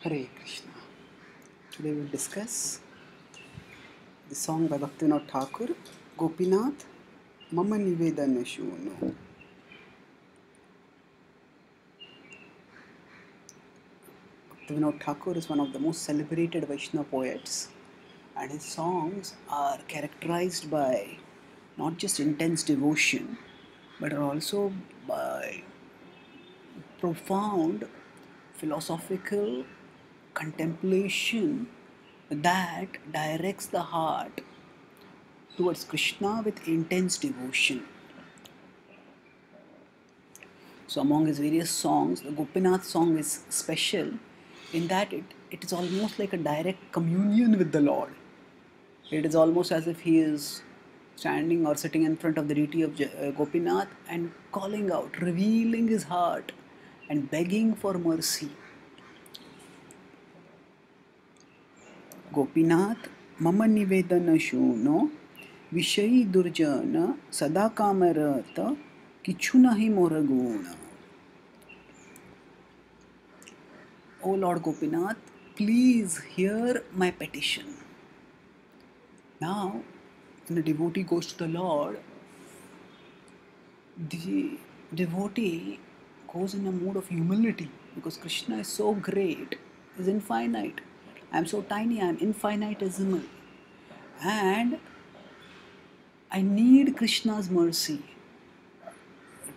Hare Krishna. Today we will discuss the song by Bhaktivinoda Thakur, Gopinath, Mama Nivedana Shuno. Bhaktivinoda Thakur is one of the most celebrated Vaishnava poets, and his songs are characterized by not just intense devotion, but are also by profound philosophical contemplation that directs the heart towards Krishna with intense devotion. So, among his various songs, the Gopinath song is special in that it is almost like a direct communion with the Lord. It is almost as if he is standing or sitting in front of the deity of Gopinath and calling out, revealing his heart and begging for mercy. Gopinath, mama nivedana shuno, विषयी दुर्जन सदा कामरत किछु नहीं मोर गुण. O Lord Gopinath, please hear my petition. Now, when a devotee goes to the Lord, the devotee goes in a mood of humility because Krishna is so great, is infinite. I am so tiny, I am infinitesimal. And I need Krishna's mercy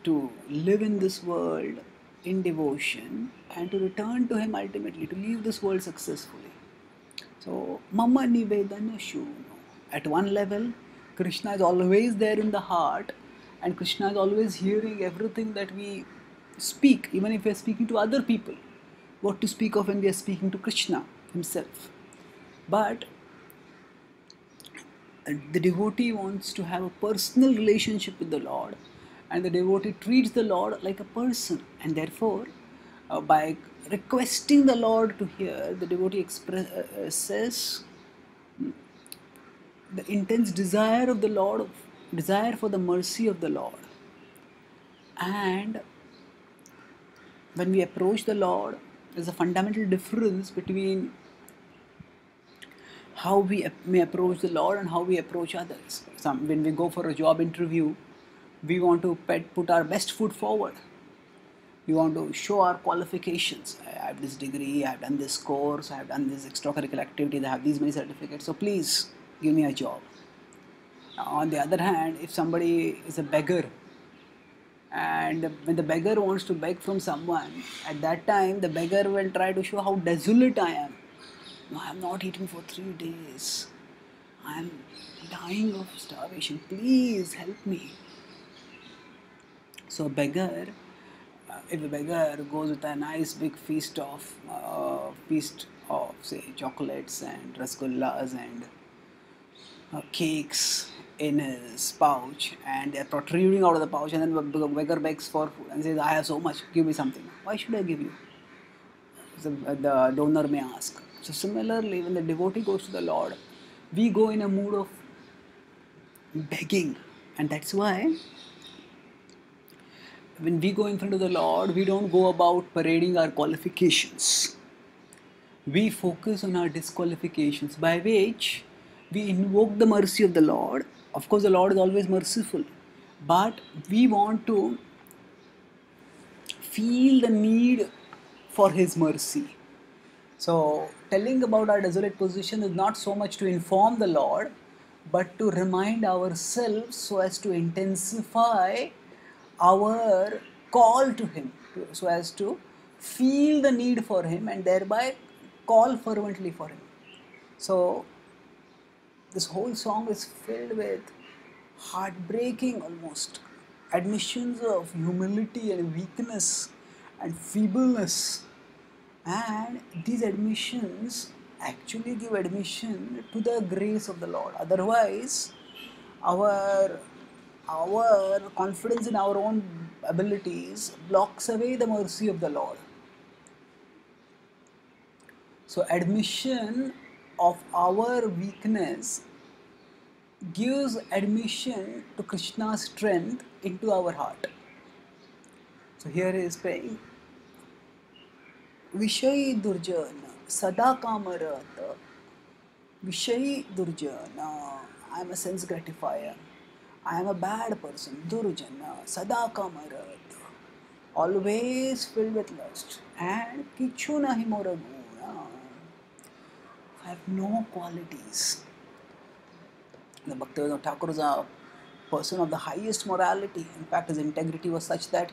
to live in this world in devotion and to return to Him ultimately, to leave this world successfully. So, Mama Nivedana Shuno. At one level, Krishna is always there in the heart, and Krishna is always hearing everything that we speak, even if we are speaking to other people. What to speak of when we are speaking to Krishna Himself. But the devotee wants to have a personal relationship with the Lord, and the devotee treats the Lord like a person, and therefore, by requesting the Lord to hear, the devotee expresses the intense desire of the Lord, desire for the mercy of the Lord. And when we approach the Lord, there's a fundamental difference between how we may approach the Lord and how we approach others. When we go for a job interview, we want to put our best foot forward. We want to show our qualifications. I have this degree, I have done this course, I have done this extracurricular activity, I have these many certificates, so please give me a job. On the other hand, if somebody is a beggar, and when the beggar wants to beg from someone, at that time the beggar will try to show how desolate I am. I have not eaten for 3 days. I am dying of starvation. Please help me. So, if a beggar goes with a nice big feast of say chocolates and rasgullas and cakes in his pouch, and they're protruding out of the pouch, and then the beggar begs for food and says, "I have so much. Give me something." Why should I give you? The donor may ask. So similarly, when the devotee goes to the Lord, we go in a mood of begging, and that's why when we go in front of the Lord, we don't go about parading our qualifications. We focus on our disqualifications, by which we invoke the mercy of the Lord. Of course, the Lord is always merciful, but we want to feel the need for His mercy. So, telling about our desolate position is not so much to inform the Lord, but to remind ourselves so as to intensify our call to Him, so as to feel the need for Him and thereby call fervently for Him. So, this whole song is filled with heartbreaking almost admissions of humility and weakness and feebleness. And these admissions actually give admission to the grace of the Lord. Otherwise, our confidence in our own abilities blocks away the mercy of the Lord. So, admission of our weakness gives admission to Krishna's strength into our heart. So, here he is praying, Vishayi Durjana sada kamarat, vishayi durjana. I am a sense gratifier. I am a bad person. Durjana, sada kamarat, always filled with lust. And kichu nahi mora guna. I have no qualities. The Bhaktivinoda Thakur is a person of the highest morality. In fact, his integrity was such that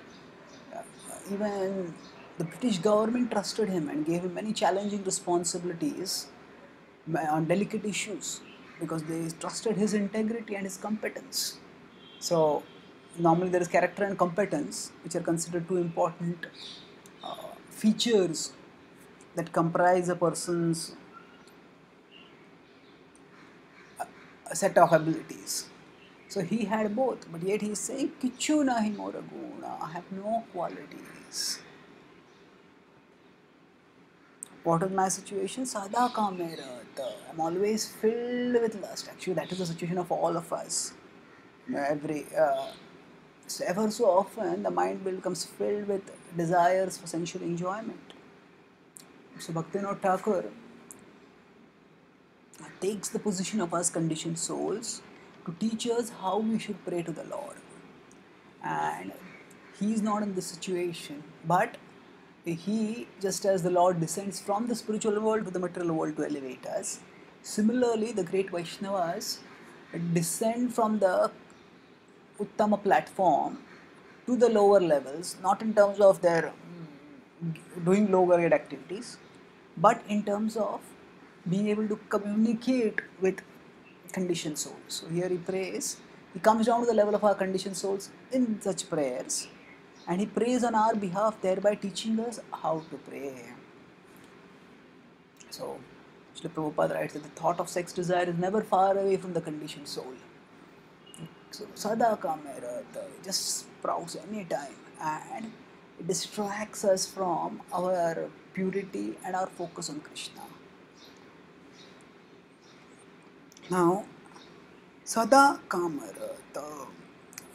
even the British government trusted him and gave him many challenging responsibilities on delicate issues because they trusted his integrity and his competence. So, normally there is character and competence, which are considered two important features that comprise a person's set of abilities. So he had both, but yet he is saying, Kichu nahi mora guna, I have no qualities. What is my situation? Sada kamerat. I'm always filled with lust. Actually, that is the situation of all of us. So ever so often, the mind becomes filled with desires for sensual enjoyment. So Bhaktivinoda Thakur takes the position of us conditioned souls to teach us how we should pray to the Lord. And he is not in this situation, but he, just as the Lord descends from the spiritual world to the material world to elevate us, similarly the great Vaishnavas descend from the Uttama platform to the lower levels, not in terms of their doing lower grade activities, but in terms of being able to communicate with conditioned souls. So here he prays, he comes down to the level of our conditioned souls in such prayers, and he prays on our behalf, thereby teaching us how to pray. So, Srila Prabhupada writes that the thought of sex desire is never far away from the conditioned soul. So, Sada Kamerat just sprouts any time and it distracts us from our purity and our focus on Krishna. Now, Sada Kamarata.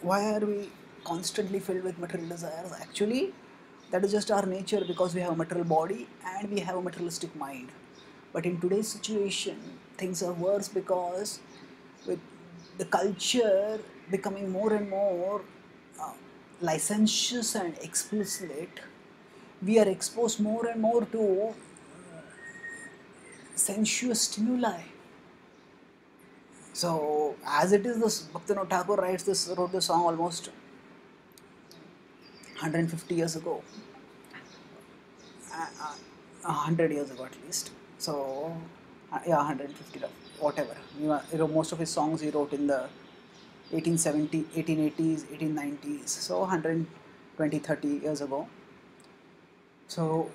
Why are we constantly filled with material desires? Actually, that is just our nature because we have a material body and we have a materialistic mind. But in today's situation, things are worse because with the culture becoming more and more licentious and explicit, we are exposed more and more to sensuous stimuli. So, as it is, this Bhaktivinoda Thakur wrote this song almost 150 years ago, 100 years ago at least. So, yeah, 150, whatever. Most of his songs he wrote in the 1870s, 1880s, 1890s. So, 120, 30 years ago. So,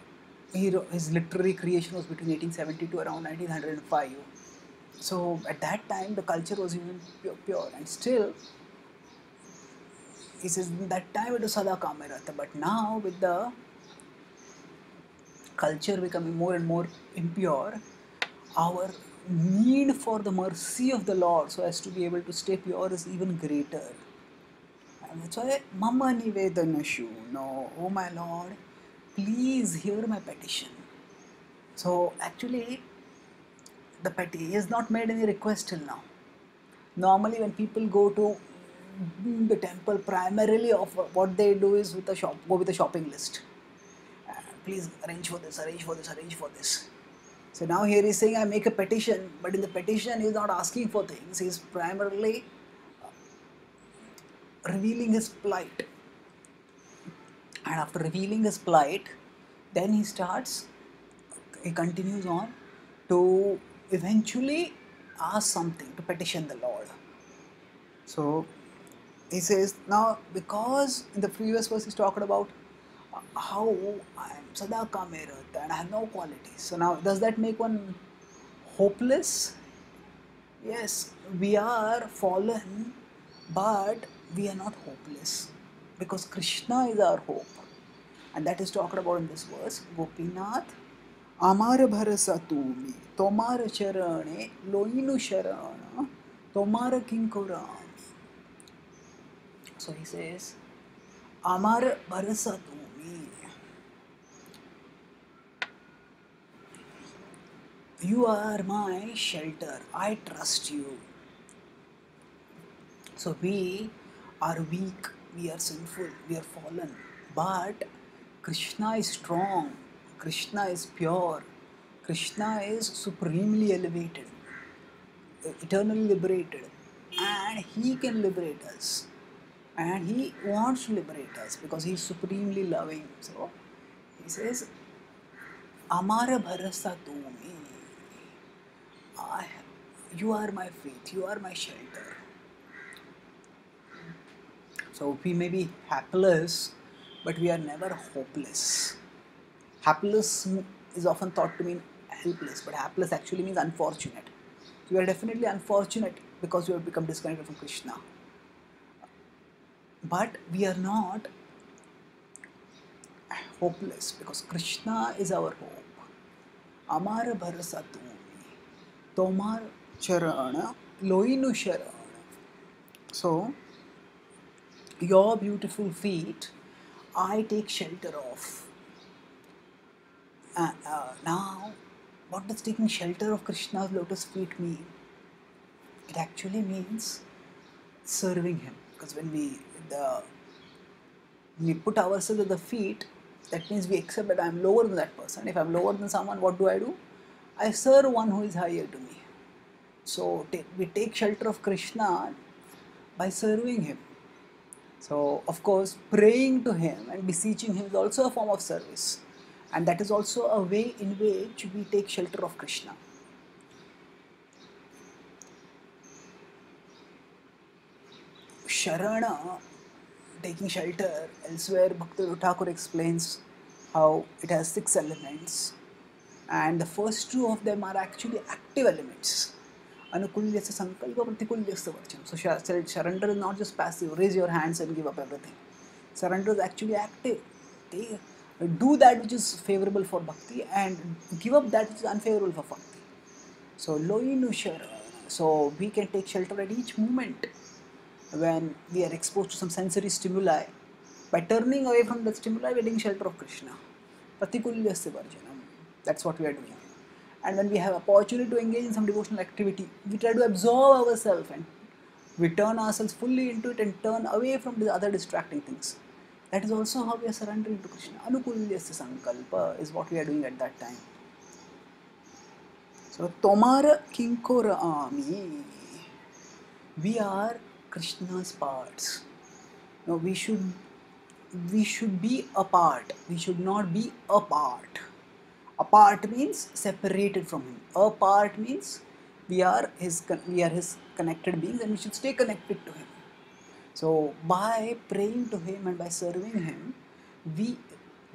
his literary creation was between 1870 to around 1905. So, at that time, the culture was even pure. And still, he says, that time it was Sada Kamerata. But now, with the culture becoming more and more impure, our need for the mercy of the Lord so as to be able to stay pure is even greater. And that's why, Mama Nivedanashu, no, oh my Lord, please hear my petition. So actually, he has not made any request till now. Normally, when people go to the temple, primarily of what they do is go with a shopping list. Please arrange for this, arrange for this, arrange for this. So now here he's saying I make a petition, but in the petition he's not asking for things, he's primarily revealing his plight. And after revealing his plight, then he continues on to eventually ask something, to petition the Lord. So he says, now because in the previous verse he's talked about how I am Sada Kamerat and I have no qualities. So now does that make one hopeless? Yes, we are fallen, but we are not hopeless because Krishna is our hope. And that is talked about in this verse. Gopinath, Amar Bharasa Tumi, Tomar Charane, Loinu Sharana, Tomar Kinkurami. So he says, Amar Bharasa Tumi. You are my shelter. I trust you. So we are weak, we are sinful, we are fallen. But Krishna is strong, Krishna is pure, Krishna is supremely elevated, eternally liberated, and He can liberate us. And He wants to liberate us because He is supremely loving. So He says, Amara bharasa tumi. I, you are my faith, you are my shelter. So we may be hapless, but we are never hopeless. Hapless is often thought to mean helpless, but hapless actually means unfortunate. So we are definitely unfortunate because we have become disconnected from Krishna. But we are not hopeless because Krishna is our hope. Amar bharasa tumi, tomar charana, loinu sharana. So your beautiful feet, I take shelter of. Now, what does taking shelter of Krishna's lotus feet mean? It actually means serving Him. Because when we put ourselves at the feet, that means we accept that I am lower than that person. If I am lower than someone, what do? I serve one who is higher to me. So we take shelter of Krishna by serving Him. So, of course, praying to Him and beseeching Him is also a form of service. And that is also a way in which we take shelter of Krishna. Sharana, taking shelter, elsewhere Bhaktivinoda Thakur explains how it has 6 elements. And the first 2 of them are actually active elements. Anukulyasya sankalpa pratikulyasya varchanam. So surrender is not just passive, raise your hands and give up everything. Surrender is actually active. Do that which is favorable for bhakti and give up that which is unfavorable for bhakti. So loinu sharana. So we can take shelter at each moment when we are exposed to some sensory stimuli. By turning away from the stimuli, we are taking shelter of Krishna. Pratikulyasya varjanam. That's what we are doing. And when we have opportunity to engage in some devotional activity, we try to absorb ourselves and we turn ourselves fully into it and turn away from the other distracting things. That is also how we are surrendering to Krishna. Anukulyasya sankalpa is what we are doing at that time. So, Tomara Kinkora Ami. We are Krishna's parts. No, we should be apart. We should not be apart. Apart means separated from Him. Apart means we are his connected beings and we should stay connected to Him. So by praying to Him and by serving Him, we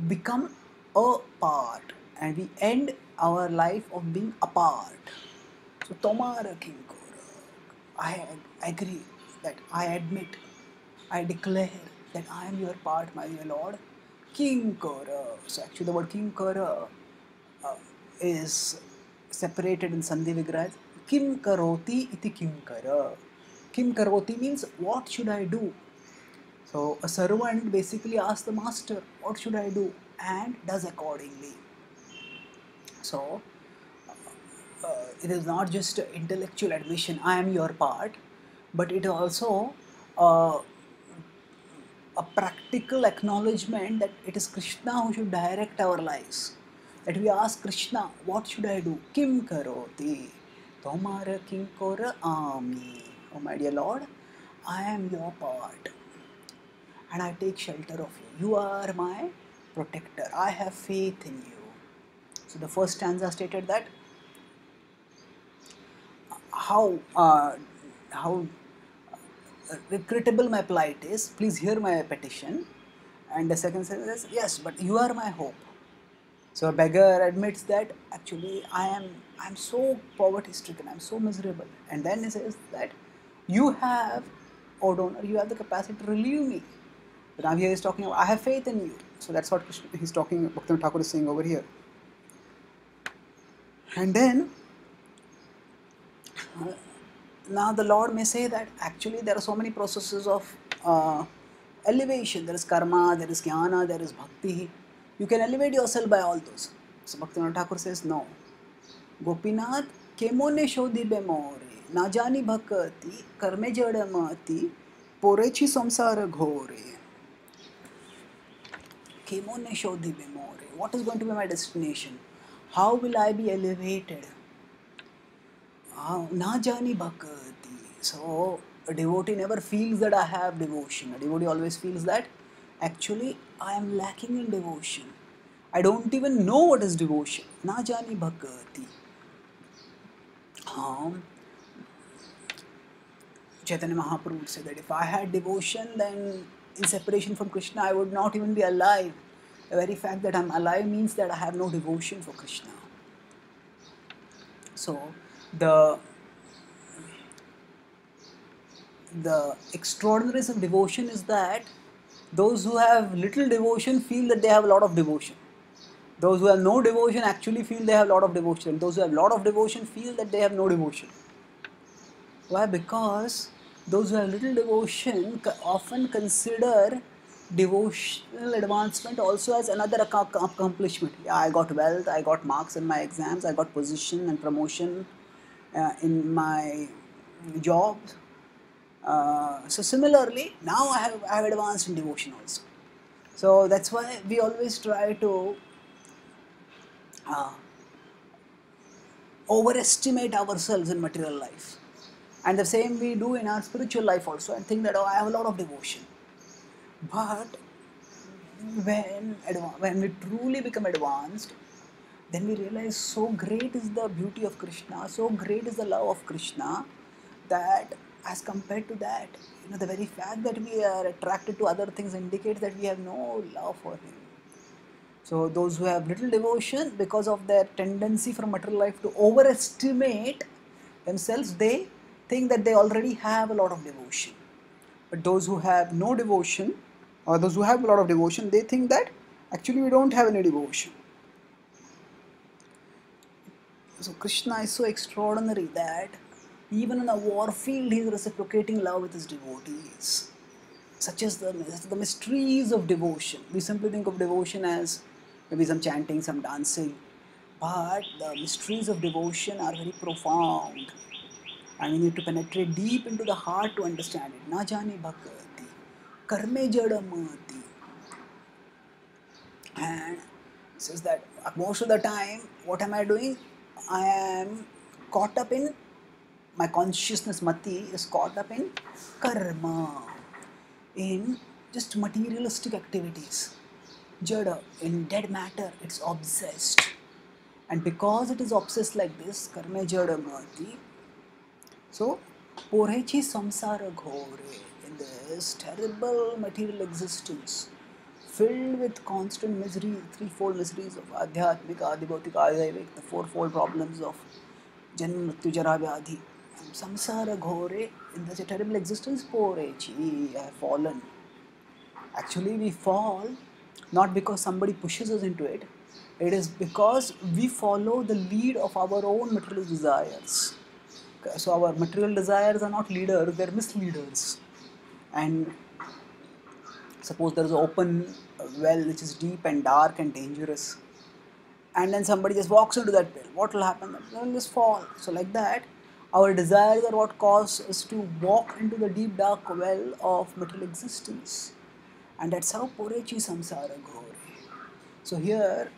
become a part and we end our life of being apart. So Tomara Kinkora, I agree that I admit, I declare that I am your part, my dear Lord. Kinkara. So actually the word Kinkara is separated in Sandhi Vigraha. Kim karoti iti kinkara. Kim karoti means what should I do? So a servant basically asks the master, what should I do? And does accordingly. So it is not just intellectual admission, I am your part, but it is also a practical acknowledgement that it is Krishna who should direct our lives. That we ask Krishna, what should I do? Kim karoti? Tomara kinkora ami. Oh my dear Lord, I am your part and I take shelter of you. You are my protector. I have faith in you. So the first stanza stated that how regrettable my plight is. Please hear my petition. And the second sentence is, yes, but you are my hope. So a beggar admits that actually I'm so poverty stricken, I'm so miserable. And then he says that you have, O donor, you have the capacity to relieve me. But now here he's talking about I have faith in you. So that's what he's talking, Bhaktivinoda Thakur is saying over here. And then now the Lord may say that actually there are so many processes of elevation. There is karma, there is jnana, there is bhakti. You can elevate yourself by all those. So Bhaktivinoda Thakur says no. Gopinath केमोने शोधिबे मोरे ना जानी भक्ति कर्मे जडमती पोरेची संसार घोरे. Kemone shodibe more. What is going to be my destination? How will I be elevated? Na jani bhakti. So a devotee never feels that I have devotion. A devotee always feels that actually I am lacking in devotion. I don't even know what is devotion. Na jani bhakti. Chaitanya Mahaprabhu said that if I had devotion, then in separation from Krishna, I would not even be alive. The very fact that I'm alive means that I have no devotion for Krishna. So, the extraordinariness of devotion is that those who have little devotion feel that they have a lot of devotion. Those who have no devotion actually feel they have a lot of devotion. Those who have a lot of devotion feel that they have no devotion. Why? Because those who have little devotion often consider devotional advancement also as another accomplishment. Yeah, I got wealth, I got marks in my exams, I got position and promotion in my job. So similarly, now I have advanced in devotion also. So that's why we always try to overestimate ourselves in material life. And the same we do in our spiritual life also, and think that, oh, I have a lot of devotion. But when we truly become advanced, then we realize so great is the beauty of Krishna, so great is the love of Krishna, that as compared to that, the very fact that we are attracted to other things indicates that we have no love for Him. So those who have little devotion, because of their tendency from material life to overestimate themselves, they think that they already have a lot of devotion. But those who have no devotion, or those who have a lot of devotion, they think that actually we don't have any devotion. So Krishna is so extraordinary that even on a war field he is reciprocating love with his devotees. Such as the mysteries of devotion. We simply think of devotion as maybe some chanting, some dancing, but the mysteries of devotion are very profound, and we need to penetrate deep into the heart to understand it. Na jani bhakti, karme jadamati. And it says that most of the time, what am I doing? I am caught up in, my consciousness, mati, is caught up in karma, in just materialistic activities. Jada, in dead matter, it's obsessed. And because it is obsessed like this, karma jada mati, so porechi samsara ghore, in this terrible material existence, filled with constant misery, threefold miseries of adhyatmika, adibhautika, adivik, the fourfold problems of janma, mrityu, jara, vyadhi. Samsara ghore, in this terrible existence, porechi, I have fallen. Actually, we fall not because somebody pushes us into it, it is because we follow the lead of our own material desires. So our material desires are not leaders, they're misleaders. And suppose there is an open well which is deep and dark and dangerous, and then somebody just walks into that well, what will happen? They will just fall. So like that, our desires are what cause us to walk into the deep dark well of material existence. And that's how porechi samsara ghore. So here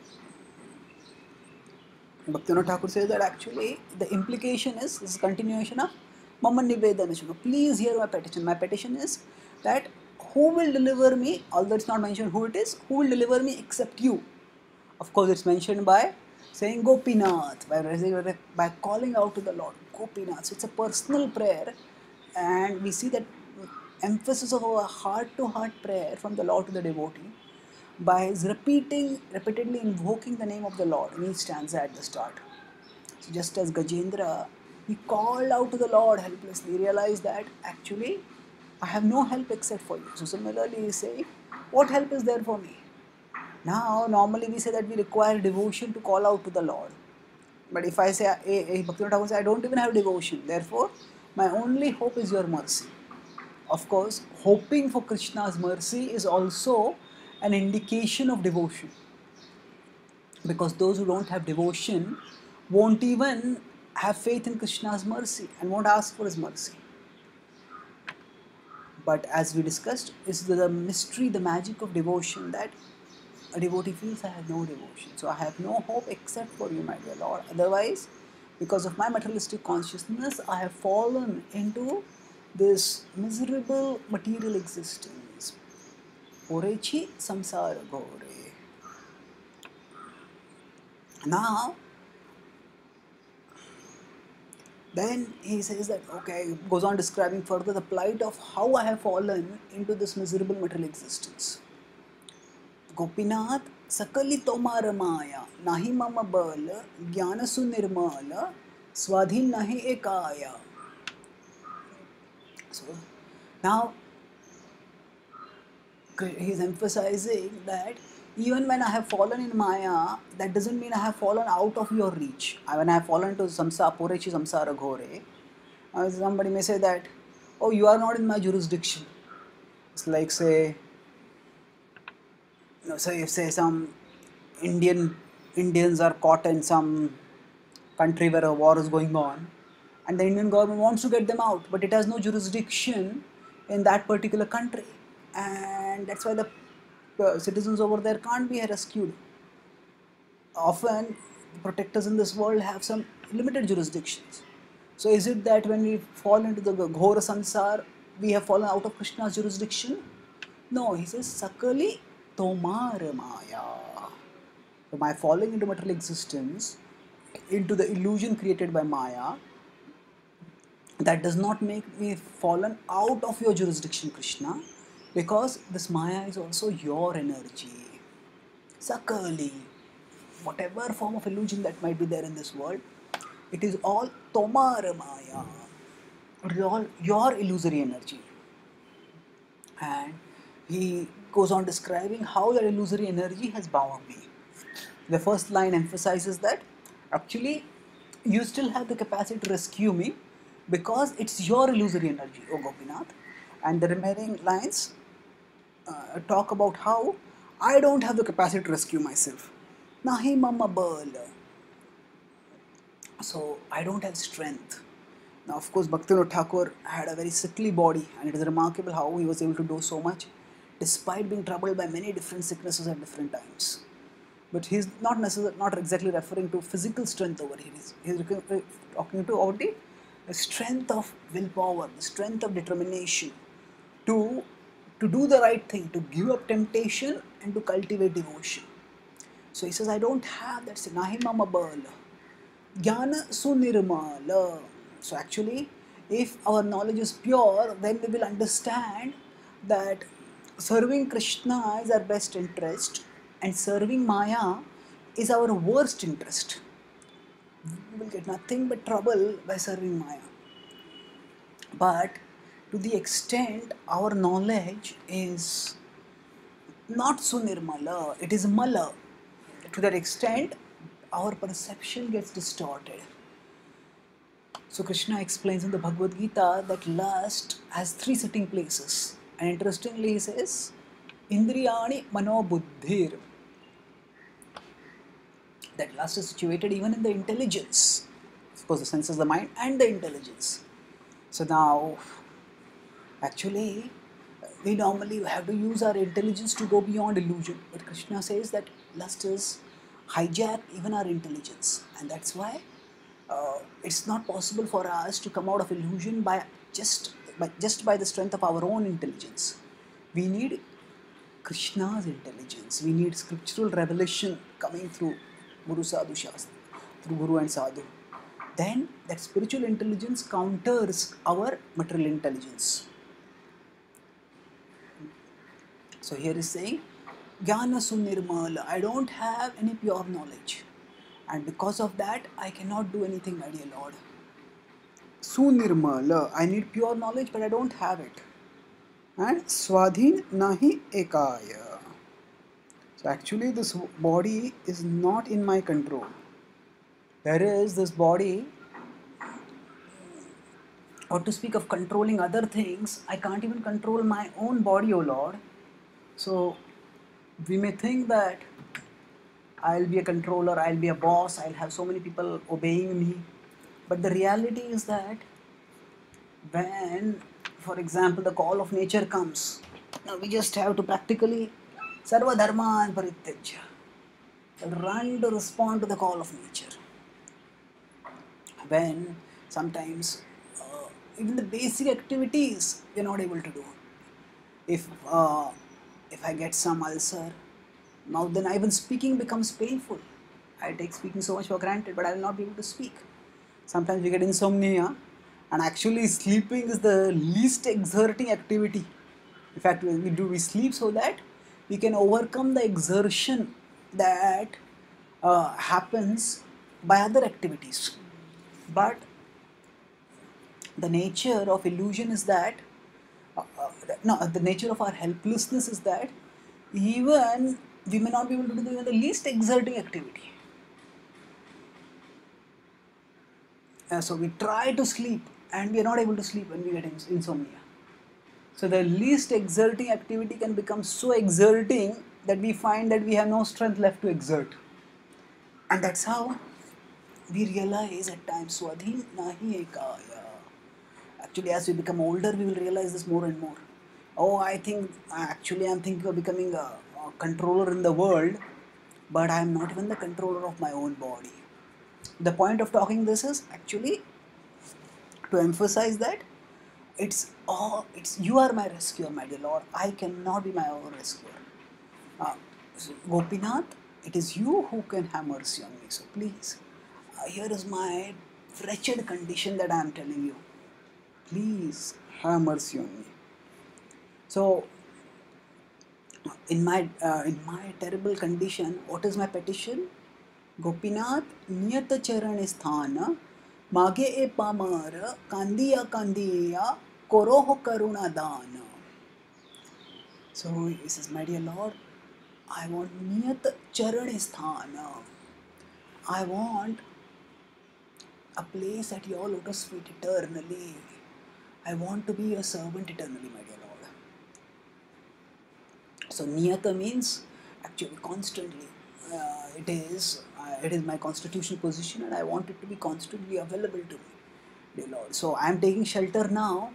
Bhaktivinoda Thakur says that actually the implication is, this is continuation of Mama Nivedana Shubha. Please hear my petition. My petition is that who will deliver me, although it's not mentioned who it is, who will deliver me except you. Of course, it's mentioned by saying Gopinath, by calling out to the Lord, Gopinath. So it's a personal prayer, and we see that emphasis of a heart-to-heart prayer from the Lord to the devotee by his repeatedly invoking the name of the Lord in each stanza at the start. So just as Gajendra, he called out to the Lord helplessly, realized that actually I have no help except for you. So similarly, he is saying, what help is there for me? Now, normally we say that we require devotion to call out to the Lord. But if I say, Bhaktivinoda Thakur says, I don't even have devotion, therefore my only hope is your mercy. Of course, hoping for Krishna's mercy is also an indication of devotion. Because those who don't have devotion won't even have faith in Krishna's mercy and won't ask for his mercy. But as we discussed, is the mystery, the magic of devotion, that a devotee feels I have no devotion. So I have no hope except for you, my dear Lord. Otherwise, because of my materialistic consciousness, I have fallen into this miserable material existence. Porechi samsara gore. Now, then he says that, okay, goes on describing further the plight of how I have fallen into this miserable material existence. Gopinath सकली तोमार माया नाही मम बल ज्ञान सुनिर्मल स्वाधीन नहीं एकाया. So now he is emphasizing that even when I have fallen in Maya, that doesn't mean I have fallen out of your reach. When I have fallen to samsara, porechi samsara ghore, somebody may say that, oh, you are not in my jurisdiction. It's like, say, if say some Indians are caught in some country where a war is going on, and the Indian government wants to get them out, but it has no jurisdiction in that particular country, and that's why the citizens over there can't be rescued. Often, the protectors in this world have some limited jurisdictions. So, is it that when we fall into the Ghora Sansar, we have fallen out of Krishna's jurisdiction? No, he says, Sakali Tomar Maya. So, by falling into material existence, into the illusion created by Maya, that does not make me fallen out of your jurisdiction, Krishna, because this Maya is also your energy. Sakali, whatever form of illusion that might be there in this world, it is all Tomar Maya, it is all your illusory energy. And he goes on describing how that illusory energy has bound me. The first line emphasizes that actually you still have the capacity to rescue me because it's your illusory energy, O Gopinath. And the remaining lines talk about how I don't have the capacity to rescue myself. Nahi mama bal. So I don't have strength. Now, of course, Bhaktivinoda Thakur had a very sickly body, and it is remarkable how he was able to do so much despite being troubled by many different sicknesses at different times. But he's not exactly referring to physical strength over here. He's talking about the strength of willpower, the strength of determination to do the right thing, to give up temptation and to cultivate devotion. So he says, I don't have that. Nahi mama bal. Jnana sunirmala. So actually, if our knowledge is pure, then we will understand that serving Krishna is our best interest and serving Maya is our worst interest. We will get nothing but trouble by serving Maya. But to the extent our knowledge is not sunirmala, it is mala. To that extent, our perception gets distorted. So Krishna explains in the Bhagavad Gita that lust has 3 sitting places. And interestingly he says, Indriyani mano buddhir. That lust is situated even in the intelligence. Of course, the senses, the mind and the intelligence. So now, actually, we normally have to use our intelligence to go beyond illusion. But Krishna says that lust is hijack even our intelligence. And that's why it's not possible for us to come out of illusion by just by the strength of our own intelligence. We need Krishna's intelligence. We need scriptural revelation coming through Guru Sadhu Shastra, through Guru and Sadhu. Then that spiritual intelligence counters our material intelligence. So here is saying, Jnana sunirmala. I don't have any pure knowledge. And because of that, I cannot do anything, my dear Lord. Sunirmala. I need pure knowledge, but I don't have it. And Swadhin nahi ekaya. So actually this body is not in my control. There is this body, or to speak of controlling other things, I can't even control my own body, O Lord. So we may think that I'll be a controller, I'll be a boss, I'll have so many people obeying me. But the reality is that when, for example, the call of nature comes, now we just have to practically sarva dharman parityajya, run to respond to the call of nature. When sometimes even the basic activities we're not able to do. If uh, if I get some ulcer, now then even speaking becomes painful. I take speaking so much for granted, but I will not be able to speak. Sometimes we get insomnia, and actually sleeping is the least exerting activity. In fact, we sleep so that we can overcome the exertion that happens by other activities. But the nature of illusion is that no, the nature of our helplessness is that even we may not be able to do even the least exerting activity. So we try to sleep and we are not able to sleep when we get insomnia. So the least exerting activity can become so exerting that we find that we have no strength left to exert. And that's how we realize at times, Swadhin nahi ekaya. Actually, as we become older, we will realize this more and more. Oh, I think actually I'm thinking of becoming a controller in the world, but I'm not even the controller of my own body. The point of talking this is actually to emphasize that it's you are my rescuer, my dear Lord. I cannot be my own rescuer. So Gopinath, it is you who can have mercy on me. So please, here is my wretched condition that I am telling you. Please have mercy on me. So in my terrible condition, what is my petition? Gopinath niyat charan sthana mage e pamar kandiya kandiya koroho karuna dana. So he says, my dear Lord, I want niyat charan sthana. I want a place at your lotus feet eternally. I want to be your servant eternally, my dear Lord. So niyata means actually constantly. It is my constitutional position, and I want it to be constantly available to me, dear Lord. So I am taking shelter now.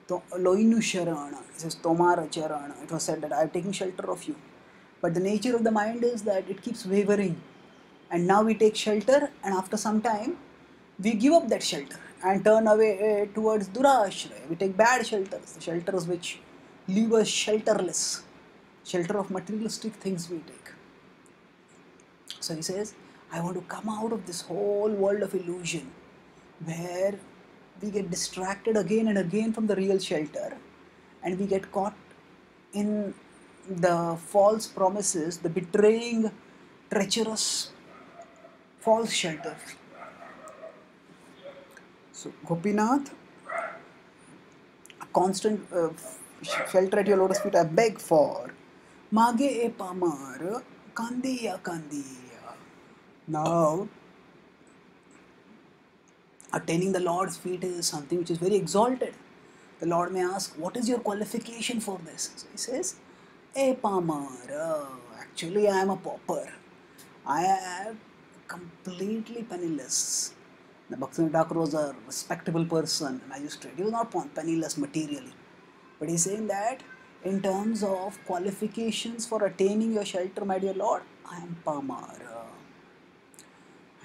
Loinu Sharana, it says Tomara Charana. It was said that I am taking shelter of you. But the nature of the mind is that it keeps wavering. And now we take shelter, and after some time, we give up that shelter and turn away towards Durashraya. We take bad shelters, the shelters which leave us shelterless, shelter of materialistic things we take. So he says, I want to come out of this whole world of illusion where we get distracted again and again from the real shelter and we get caught in the false promises, the betraying, treacherous, false shelter. So Gopinath, a constant shelter at your lotus feet I beg for. Mage e pamar kandiya kandiya. Now, attaining the Lord's feet is something which is very exalted. The Lord may ask, what is your qualification for this? So he says, E pamar, actually I am a pauper. I am completely penniless. The Bhaktivinoda Thakur was a respectable person, a magistrate. He was not penniless materially. But he's saying that in terms of qualifications for attaining your shelter, my dear Lord, I am pamar.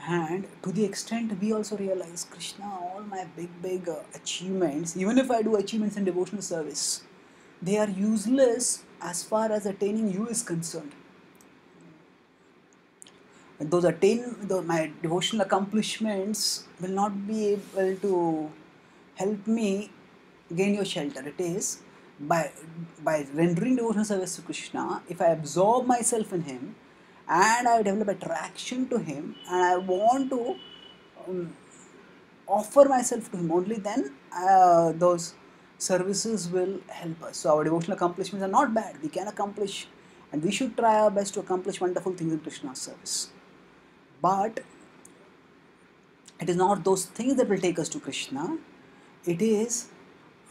And to the extent we also realize, Krishna, all my big achievements, even if I do achievements in devotional service, they are useless as far as attaining you is concerned. And my devotional accomplishments will not be able to help me gain your shelter. It is by rendering devotional service to Krishna, if I absorb myself in Him and I develop attraction to Him and I want to offer myself to Him, only then those services will help us. So our devotional accomplishments are not bad. We can accomplish and we should try our best to accomplish wonderful things in Krishna's service. But it is not those things that will take us to Krishna. It is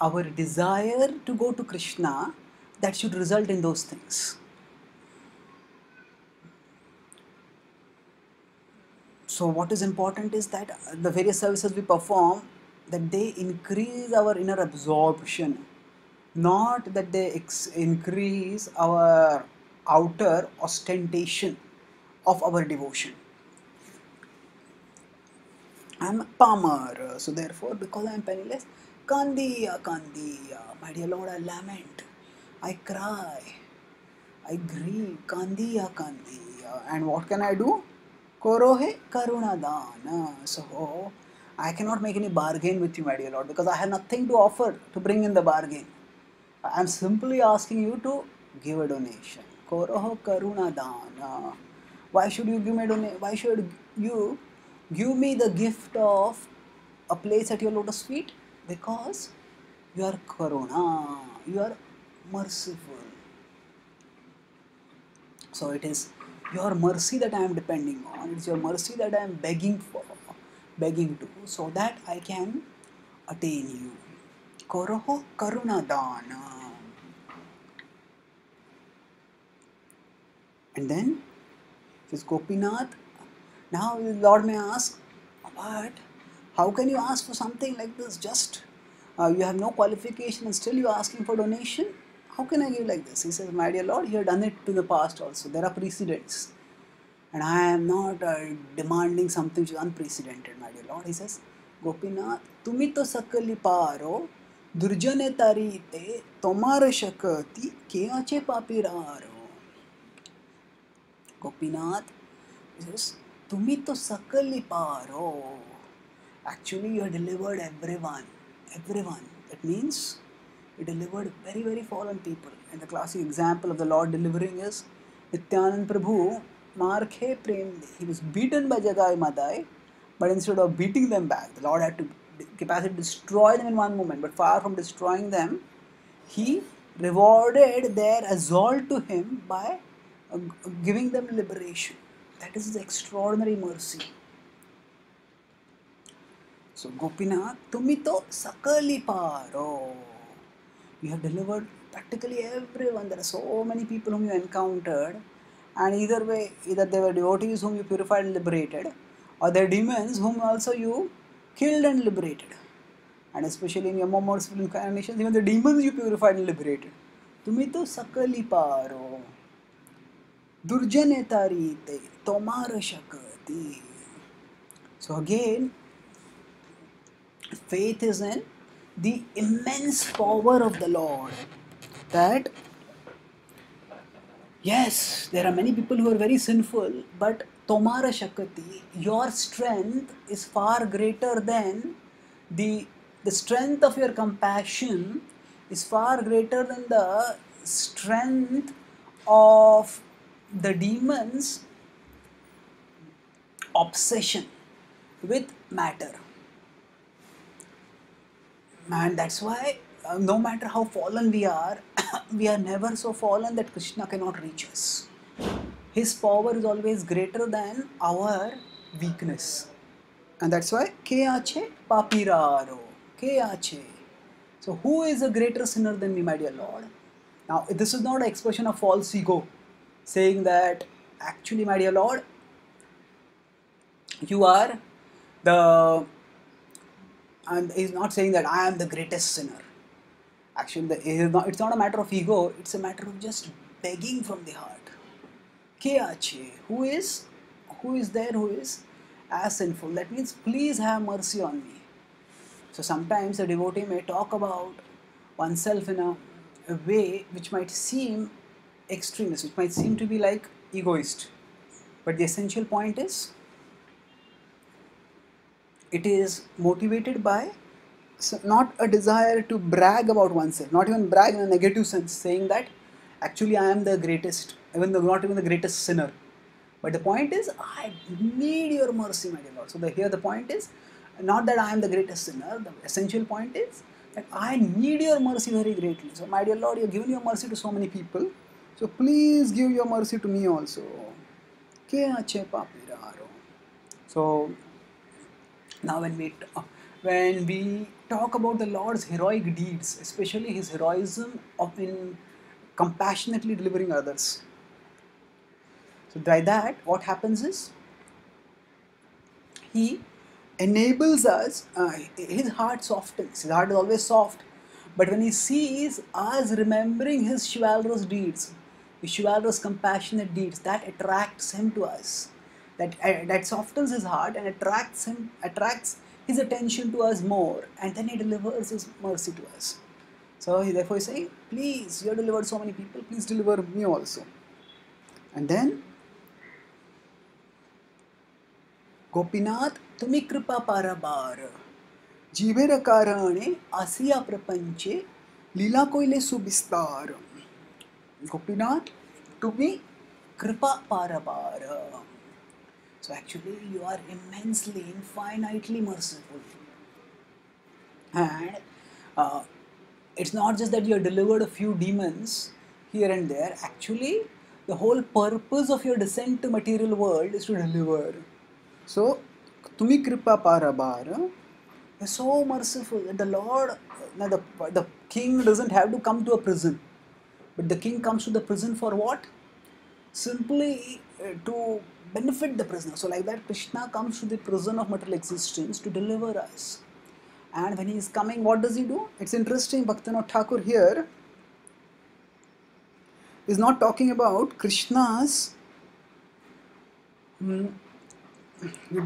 our desire to go to Krishna that should result in those things. So what is important is that the various services we perform, that they increase our inner absorption, not that they increase our outer ostentation of our devotion. I'm a palmer, so therefore, because I'm penniless, Kandiya, Kandiya, my dear Lord, I lament, I cry, I grieve, Kandiya, Kandiya. And what can I do? Korohe Karunadana. So, I cannot make any bargain with you, my dear Lord, because I have nothing to offer to bring in the bargain. I am simply asking you to give a donation. Koroho Karunadana. Why should you give me a donation? Why should you give me the gift of a place at your lotus feet? Because you are Karuna, you are merciful. So it is your mercy that I am depending on. It's your mercy that I am begging for, begging to, so that I can attain you. Koroho Karunadana. And then says Gopinath. Now the Lord may ask, but how can you ask for something like this? Just you have no qualification and still you are asking for donation? How can I give like this? He says, my dear Lord, you have done it to the past also. There are precedents. And I am not demanding something which is unprecedented, my dear Lord. He says, Gopinath, tumi to sakali paro, durjane tarite, tomara shakati, keache papiraro. Gopinath, he says, tumi to sakali paro. Actually, you have delivered everyone. Everyone. That means you delivered very, very fallen people. And the classic example of the Lord delivering is Nityanand Prabhu, Markhe Prem. He was beaten by Jagai Madai, but instead of beating them back, the Lord had to capacity to destroy them in one moment. But far from destroying them, he rewarded their assault to him by giving them liberation. That is his extraordinary mercy. So Gopinath, Tumito Sakali Paro. You have delivered practically everyone. There are so many people whom you encountered, and either way, either they were devotees whom you purified and liberated, or they are demons whom also you killed and liberated. And especially in your more merciful incarnations, even the demons you purified and liberated. Tumito Sakali Paro. Durjane Tarite. Tomara Shakati. So again, faith is in the immense power of the Lord. That, yes, there are many people who are very sinful, but Tomara Shakati, your strength is far greater than the strength of your compassion is far greater than the strength of the demon's obsession with matter. And that's why no matter how fallen we are, we are never so fallen that Krishna cannot reach us. His power is always greater than our weakness. And that's why Ke ache papiraro. Ke ache. So who is a greater sinner than me, my dear Lord? Now this is not an expression of false ego, saying that actually, my dear Lord, you are the, and he's not saying that I am the greatest sinner. Actually, it's not a matter of ego, it's a matter of just begging from the heart. Ke ache, who is there who is as sinful? That means, please have mercy on me. So sometimes a devotee may talk about oneself in a way which might seem extremist, which might seem to be like egoist. But the essential point is, it is motivated by not a desire to brag about oneself, not even brag in a negative sense, saying that actually I am the greatest, even though not even the greatest sinner. But the point is, I need your mercy, my dear Lord. So here the point is not that I am the greatest sinner. The essential point is that I need your mercy very greatly. So my dear Lord, you have given your mercy to so many people. So please give your mercy to me also. So now when we talk about the Lord's heroic deeds, especially his heroism of in compassionately delivering others. So by that, what happens is, He enables us, his heart softens. His heart is always soft. But when he sees us remembering his chivalrous deeds, his chivalrous compassionate deeds, that attracts him to us. That softens his heart and attracts his attention to us more, and then he delivers his mercy to us. So he therefore is saying, please, you have delivered so many people, please deliver me also. And then Gopinath तुम्ही कृपा पाराबार जीवेर कारणे आसिया प्रपंचे लीला कोइले सुबिस्तार गोपीनाथ तुम्ही कृपा पाराबार. So actually you are immensely, infinitely merciful. And it's not just that you have delivered a few demons here and there. Actually, the whole purpose of your descent to material world is to deliver. So, Tumi Kripa Parabara is so merciful that the Lord, the king doesn't have to come to a prison. But the king comes to the prison for what? Simply to benefit the prisoner. So like that, Krishna comes to the prison of material existence to deliver us. And when he is coming, what does he do? It's interesting, Bhaktivinoda Thakur here is not talking about Krishna's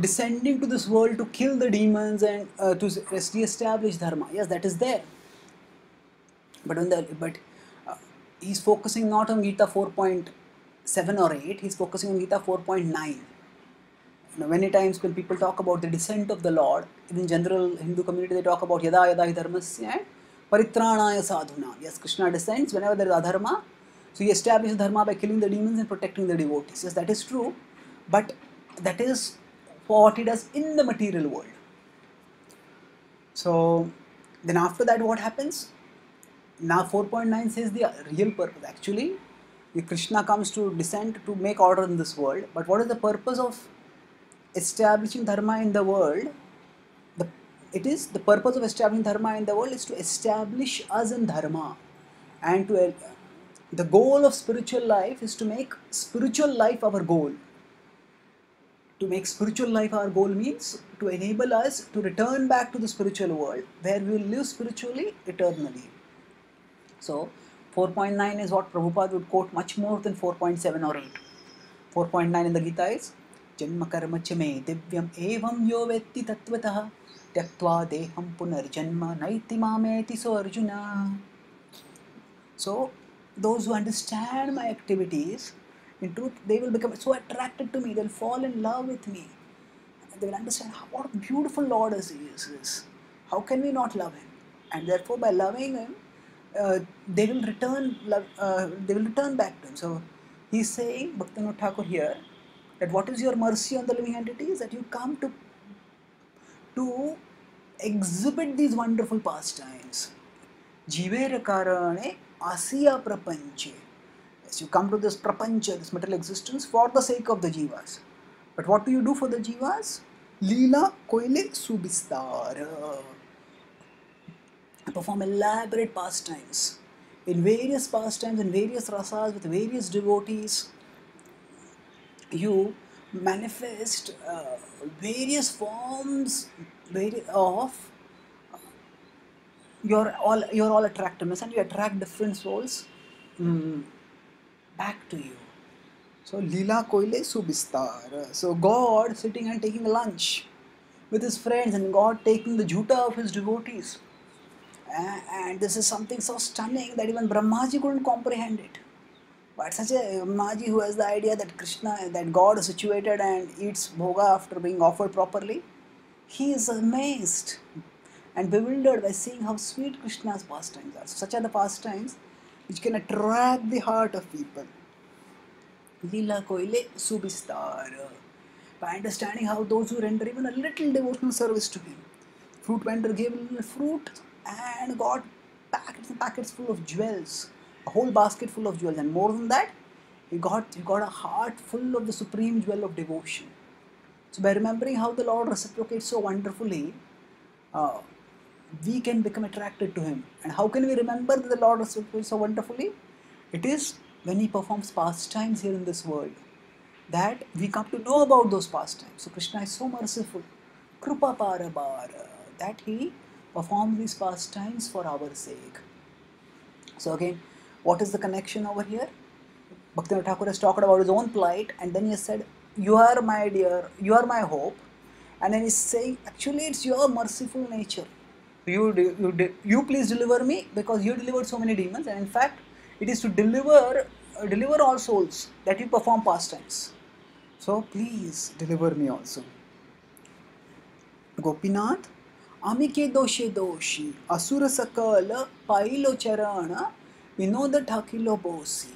descending to this world to kill the demons and to re-establish dharma. Yes, that is there. But he's focusing not on Gita 4.7 or 8, he's focusing on Gita 4.9. Many times when people talk about the descent of the Lord, in general Hindu community they talk about yada yada hi dharmasya and paritranaya sadhuna. Yes, Krishna descends whenever there is adharma. So he establishes dharma by killing the demons and protecting the devotees. Yes, that is true. But that is what he does in the material world. So then after that what happens? Now 4.9 says the real purpose. Actually, Krishna comes to descend to make order in this world. But what is the purpose of establishing dharma in the world? The purpose of establishing dharma in the world is to establish us in dharma, and the goal of spiritual life is to make spiritual life our goal. To make spiritual life our goal means to enable us to return back to the spiritual world where we will live spiritually eternally. So 4.9 is what Prabhupada would quote much more than 4.7 or 8. 4.9 in the Gita is Janma karma chame divyam evam yo vetti tattvataha tyaktva deham punarjanma naiti mameti so Arjuna. So those who understand my activities, in truth they will become so attracted to me, they'll fall in love with me. They will understand what a beautiful Lord is he is. How can we not love him? And therefore by loving him, they will return back to him. So he's saying, Bhaktivinoda Thakur here, that what is your mercy on the living entities? That you come to exhibit these wonderful pastimes. Jivera karane asiya prapanche. Yes, you come to this prapancha, this material existence, for the sake of the jivas. But what do you do for the jivas? Leela koile subistar. Perform elaborate pastimes. In various pastimes, in various rasas, with various devotees, you manifest various forms of your all attractiveness, and you attract different souls back to you. So Leela Koile Subistar. So God sitting and taking lunch with his friends, and God taking the jhuta of his devotees. And this is something so stunning that even Brahmaji couldn't comprehend it. But such a Brahmaji who has the idea that God is situated and eats bhoga after being offered properly, he is amazed and bewildered by seeing how sweet Krishna's pastimes are. So such are the pastimes which can attract the heart of people. Leela Koile Subistar. By understanding how those who render even a little devotional service to him. Fruit vendor gave a little fruit and got packets full of jewels, a whole basket full of jewels, and more than that, he got a heart full of the supreme jewel of devotion. So by remembering how the Lord reciprocates so wonderfully, we can become attracted to him. And how can we remember that the Lord reciprocates so wonderfully? It is when he performs pastimes here in this world. that we come to know about those pastimes. So Krishna is so merciful, Krupa Parabara, that he performed these pastimes for our sake. So again, what is the connection over here? Bhaktivinoda Thakur has talked about his own plight, and then he said, "You are my dear, you are my hope," and then he's saying, "Actually, it's your merciful nature. You please deliver me because you delivered so many demons, and in fact, it is to deliver all souls that you perform pastimes. So please deliver me also." Gopinath आम्ही के दोषे दोषी असुर सकल pilo चरण विनोद ठाकिलो बोसी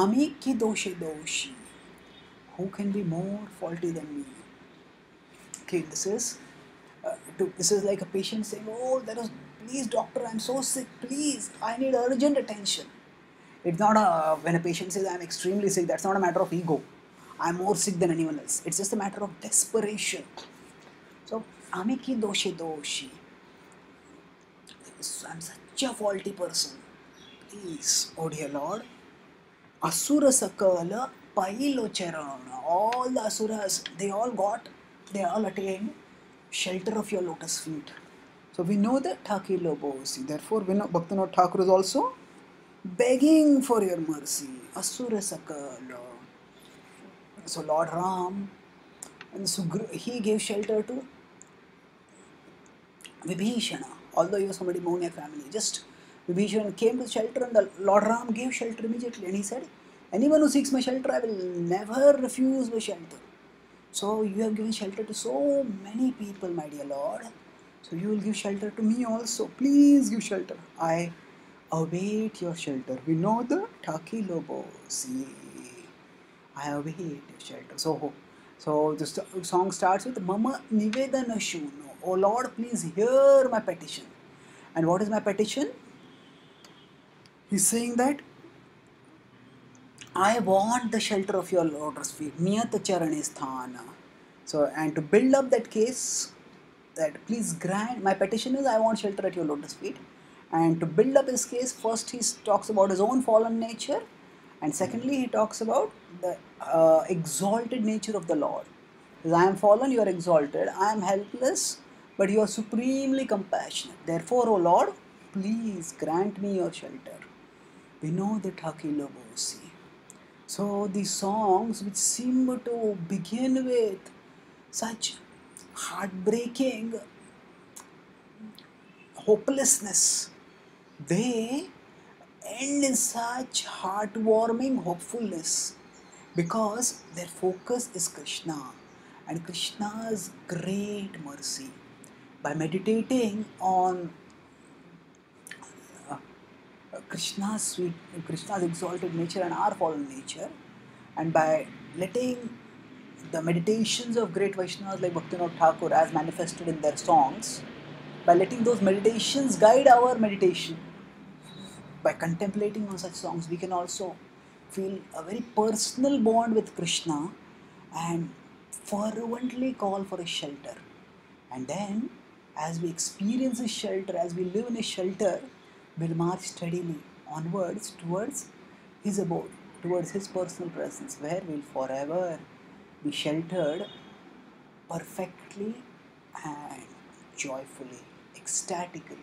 आम्ही के दोषे दोषी. Who can be more faulty than me? Okay, this is like a patient saying, "Oh, please doctor, I'm so sick, please, I need urgent attention." It's not when a patient says, "I'm extremely sick," that's not a matter of ego. I'm more sick than anyone else. It's just a matter of desperation. So, Amiki doshi doshi. I'm such a faulty person. Please, oh dear Lord. Asura sakala pailo charana. All the asuras, they all attained shelter of your lotus feet. So we know that Thaki Lobosi. Therefore, we know Bhaktivinoda Thakur is also begging for your mercy. Asura sakala. So Lord Ram, and he gave shelter to Vibhishana, although he was from a demoniac family. Just Vibhishana came to shelter, and the Lord Ram gave shelter immediately. And he said, "Anyone who seeks my shelter, I will never refuse my shelter." So you have given shelter to so many people, my dear Lord. So you will give shelter to me also. Please give shelter. I await your shelter. We know the Taki Lobo. See, I await your shelter. So the song starts with Mama Nivedana Shuno. Oh Lord, please hear my petition. And what is my petition? He's saying that I want the shelter of your lotus feet. Niyata Charani Sthana. So, and to build up that case, that please grant, my petition is I want shelter at your lotus feet. And to build up his case, first he talks about his own fallen nature, and secondly he talks about the exalted nature of the Lord. Because I am fallen, you are exalted. I am helpless, but you are supremely compassionate. Therefore, O Lord, please grant me your shelter. We know the Thakilabosi. So these songs which seem to begin with such heartbreaking hopelessness, they end in such heartwarming hopefulness because their focus is Krishna and Krishna's great mercy. By meditating on Krishna's exalted nature and our fallen nature, and by letting the meditations of great Vaishnavas like Bhaktivinoda Thakur as manifested in their songs, by letting those meditations guide our meditation, by contemplating on such songs, we can also feel a very personal bond with Krishna and fervently call for His shelter. And then, as we experience His shelter, as we live in His shelter, we'll march steadily onwards towards His abode, towards His personal presence, where we'll forever be sheltered perfectly and joyfully, ecstatically.